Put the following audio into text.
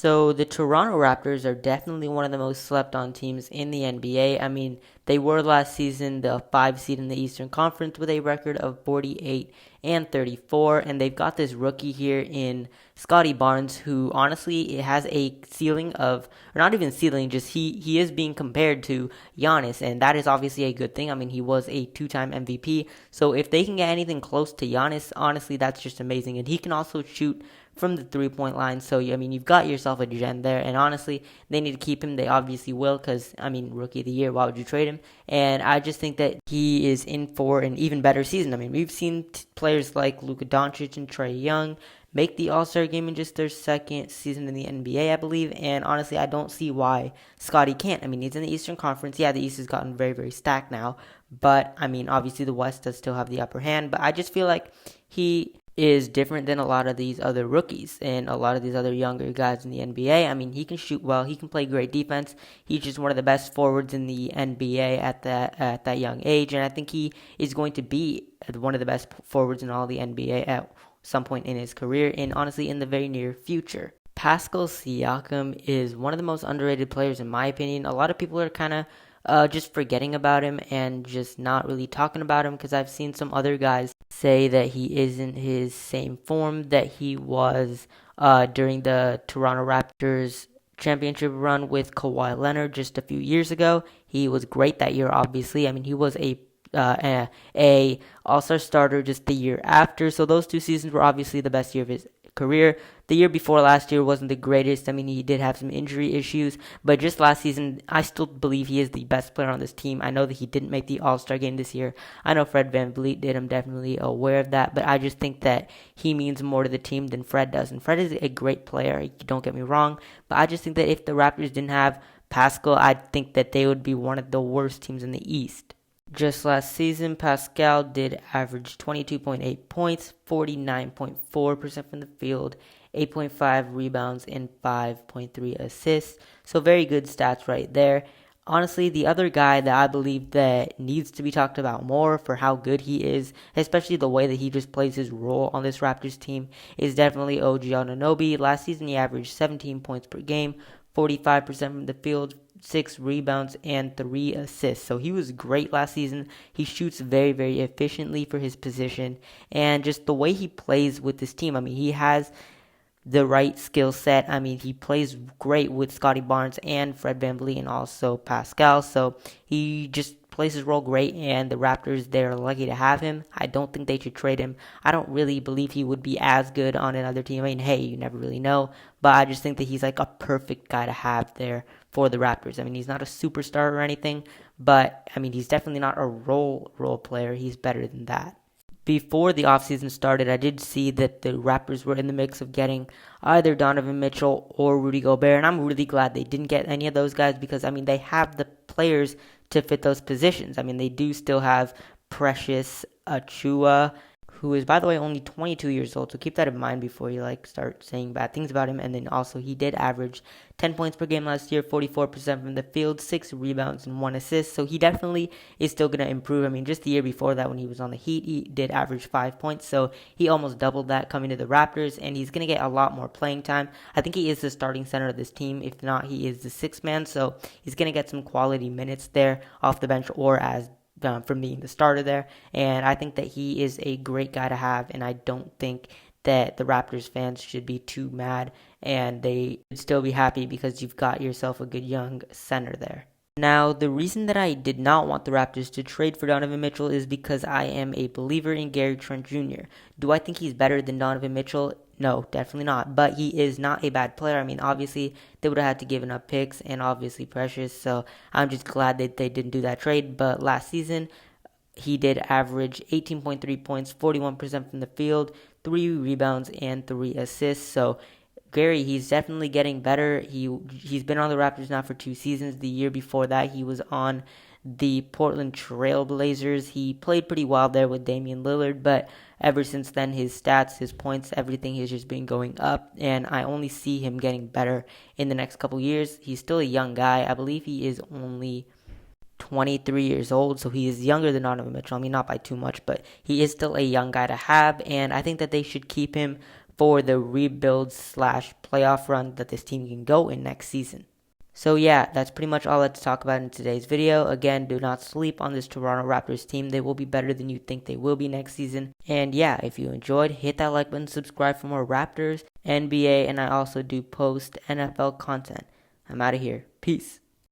So the Toronto Raptors are definitely one of the most slept on teams in the NBA. I mean, they were last season the 5 seed in the Eastern Conference with a record of 48-34, and they've got this rookie here in Scottie Barnes, who honestly has a ceiling of, or not even ceiling, just he is being compared to Giannis, and that is obviously a good thing. I mean, he was a 2-time MVP, so if they can get anything close to Giannis, honestly, that's just amazing. And he can also shoot from the three-point line. So, I mean, you've got yourself a gem there. And honestly, they need to keep him. They obviously will because, I mean, rookie of the year, why would you trade him? And I just think that he is in for an even better season. I mean, we've seen players like Luka Doncic and Trae Young make the All-Star game in just their second season in the NBA, I believe. And honestly, I don't see why Scottie can't. I mean, he's in the Eastern Conference. Yeah, the East has gotten very, very stacked now. But, I mean, obviously the West does still have the upper hand. But I just feel like he is different than a lot of these other rookies and a lot of these other younger guys in the NBA. I mean, he can shoot well. He can play great defense. He's just one of the best forwards in the NBA at that young age. And I think he is going to be one of the best forwards in all the NBA at some point in his career and honestly in the very near future. Pascal Siakam is one of the most underrated players in my opinion. A lot of people are kind of just forgetting about him and just not really talking about him because I've seen some other guys say that he isn't his same form that he was during the Toronto Raptors championship run with Kawhi Leonard just a few years ago. He was great that year, obviously. I mean, he was a All-Star starter just the year after. So those 2 seasons were obviously the best year of his career. The year before last year wasn't the greatest. I mean, he did have some injury issues, but just last season, I still believe he is the best player on this team. I know that he didn't make the All-Star game this year. I know Fred VanVleet did. I'm definitely aware of that, but I just think that he means more to the team than Fred does. And Fred is a great player, don't get me wrong, but I just think that if the Raptors didn't have Pascal, I think that they would be one of the worst teams in the East. Just last season, Pascal did average 22.8 points, 49.4% from the field, 8.5 rebounds, and 5.3 assists. So very good stats right there. Honestly, the other guy that I believe that needs to be talked about more for how good he is, especially the way that he just plays his role on this Raptors team, is definitely OG Anunoby. Last season, he averaged 17 points per game, 45% from the field, 6 rebounds, and 3 assists. So he was great last season. He shoots very, very efficiently for his position. And just the way he plays with this team, I mean, he has the right skill set. I mean, he plays great with Scottie Barnes and Fred VanVleet and also Pascal. So he just plays his role great, and the Raptors, they're lucky to have him. I don't think they should trade him. I don't really believe he would be as good on another team. I mean, hey, you never really know, but I just think that he's like a perfect guy to have there for the Raptors. I mean, he's not a superstar or anything, but I mean, he's definitely not a role player. He's better than that. Before the offseason started, I did see that the Raptors were in the mix of getting either Donovan Mitchell or Rudy Gobert, and I'm really glad they didn't get any of those guys because, I mean, they have the players to fit those positions. I mean, they do still have Precious Achua, who is, by the way, only 22 years old, so keep that in mind before you, start saying bad things about him. And then also, he did average 10 points per game last year, 44% from the field, 6 rebounds, and 1 assist, so he definitely is still going to improve. I mean, just the year before that when he was on the Heat, he did average 5 points, so he almost doubled that coming to the Raptors, and he's going to get a lot more playing time. I think he is the starting center of this team. If not, he is the sixth man, so he's going to get some quality minutes there off the bench or as from being the starter there, and I think that he is a great guy to have, and I don't think that the Raptors fans should be too mad, and they should still be happy because you've got yourself a good young center there. Now, the reason that I did not want the Raptors to trade for Donovan Mitchell is because I am a believer in Gary Trent Jr. Do I think he's better than Donovan Mitchell? No, definitely not. But he is not a bad player. I mean, obviously, they would have had to give up picks and obviously Precious. So I'm just glad that they didn't do that trade. But last season, he did average 18.3 points, 41% from the field, 3 rebounds, and 3 assists. So Gary, he's definitely getting better. He's been on the Raptors now for 2 seasons. The year before that, he was on the Portland Trail Blazers. He played pretty well there with Damian Lillard, but ever since then, his stats, his points, everything has just been going up, and I only see him getting better in the next couple years. He's still a young guy. I believe he is only 23 years old, so he is younger than Donovan Mitchell. I mean, not by too much, but he is still a young guy to have, and I think that they should keep him for the rebuild / playoff run that this team can go in next season. So yeah, that's pretty much all I had to talk about in today's video. Again, do not sleep on this Toronto Raptors team. They will be better than you think they will be next season. And yeah, if you enjoyed, hit that like button, subscribe for more Raptors, NBA, and I also do post NFL content. I'm out of here. Peace.